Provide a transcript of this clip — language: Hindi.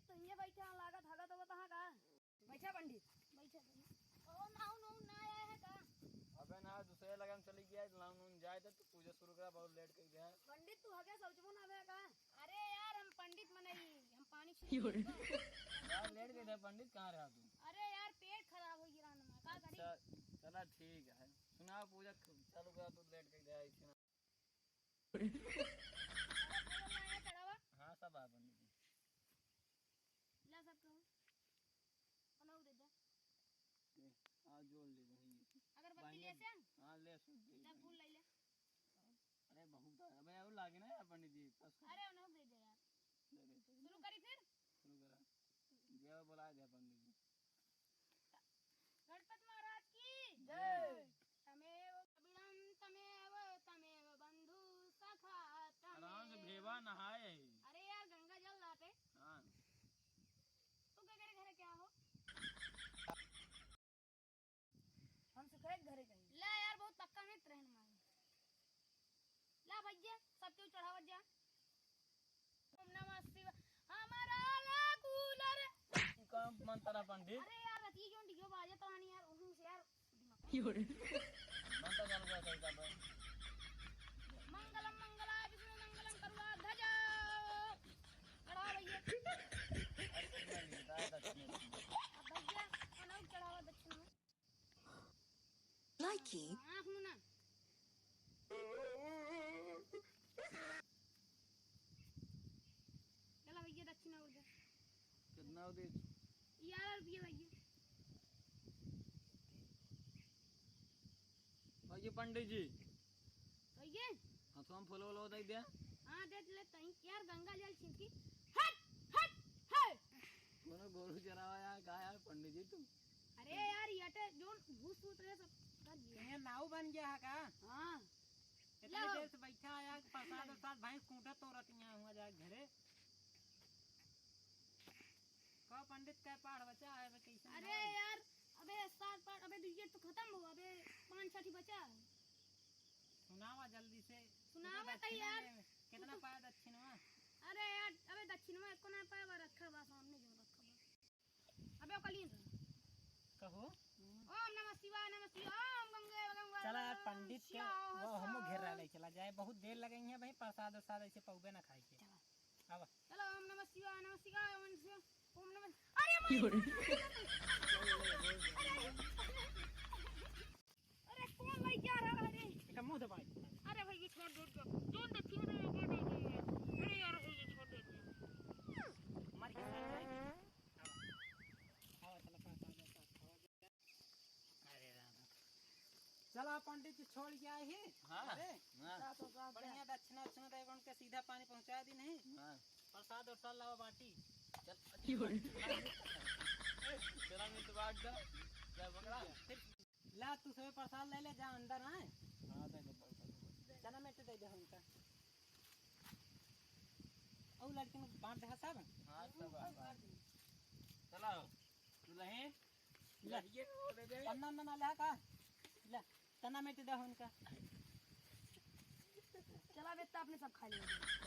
पंडित तो ये बैठे हैं, लागत हगा तो वो कहाँ का बैठा पंडित बैठा ओ नाउ नाउ ना आया है का। अबे ना दूसरे लगन चली गया लाउन उन जाए तो पूजा शुरू करा बहुत लेट कर गया पंडित तू हगे सोचबो ना बे का। अरे यार हम पंडित मनई हम पानी यार लेट गए थे पंडित कहाँ रहा तू। अरे यार पेट खराब हो गया ना का करी। अच्छा चला ठीक है सुना पूजा चालू करा तू लेट कर गया इतना। हाँ सब है पंडित जी ला सब कहो बनाओ दे दे आज जोड़ ले वही अगरबत्ती ले से हाँ ले सुन जब फूल ले ले। अरे बहुत है अबे और लागे ना यार पंडित जी अरे उन्हें दे दे यार शुरू करी फिर शुरू करा जय बुला दे पंडित जी। गणपति महाराज की जय। तमेव कबीरम तमेव तमेव बंधु सखा आराम से भेवा नहाए। अरे यार गंगा जल लाते हाँ तू क्या करे घरे क्या हो हम सुखरे घरे कहीं ला यार बहुत पक्का नहीं रहन मांगे ला भैया सब क्यों चढ़ावत जा। ओम नमः शिवाय हमारा ला कूलर कौन मन तारा पंडित। अरे यार रती क्यों डिगो बाजे तो आनी यार उहू से यार मन तो चालू कर सकता है। मंगलम मंगलाय विष्णु मंगलम करुणा ध्वजा चढ़ा भैया अब भैया बनाओ चढ़ावा दक्षिण में Likey. आँख मुना चला भैया दक्षिणा हो जा कितना दे 11 रुपये भैया। और ये पंडित जी भैया हाँ तो हम फूल वूल दे दिया। हाँ दे ले तई यार गंगा जल छिड़की हट हट हट कोनो गोरू चरावा यार का यार पंडित जी तुम। अरे यार यटे जोन भूत भूत रहे सब कर दिया ये नाव बन गया है का। हाँ इतनी देर से बैठा आया प्रसाद और साथ भैंस कूटा तोड़त यहाँ हुआ जाए घरे का पंडित का पहाड़ बचा है कैसे। अरे यार अबे 7 पार्ट अबे दुनिया तो खत्म हुआ अबे 5-6 बचा है। सुनावा जल्दी से सुनावा तो यार कितना पाया दक्षिण में। अरे यार अबे दक्षिण में को ना पाया बा रखा बा सामने जो रखा बा अबे कलीन कहो ओम नमः शिवाय ओम गंगे गंगा। चला यार पंडित के वो हम घेर रहा ले चला जाए बहुत देर लगेंगे है भाई प्रसाद और ऐसे पौबे ना खाए के। अब चलो ओम नमः शिवाय ओम नमः अरे अरे कौन भाई क्या रहा है इसका मुंह दबाई। अरे भाई ये छोड़ दे जोन दक्षिण में लगा दे। अरे यार ये छोड़ दे मर के जाएगी। चला प्रसाद अरे राम चला पंडित जी छोड़ के आए ही। हाँ अरे हाँ बढ़िया दक्षिणा दक्षिणा दे उनके सीधा पानी पहुंचा दी नहीं। हाँ प्रसाद और साल लावा बाटी चल चला मैं तो बात दो क्या बकरा ला तू सब प्रसाद ले ले जा अंदर आए। हाँ दे दो चना मिट दे दे उनका और लड़की में बांट दे सब। हाँ सब चला दुल्हन लहिए दे दे अन्ना अन्ना ला का ला तना मिट दे उनका। चला बेटा आपने सब खा लिया।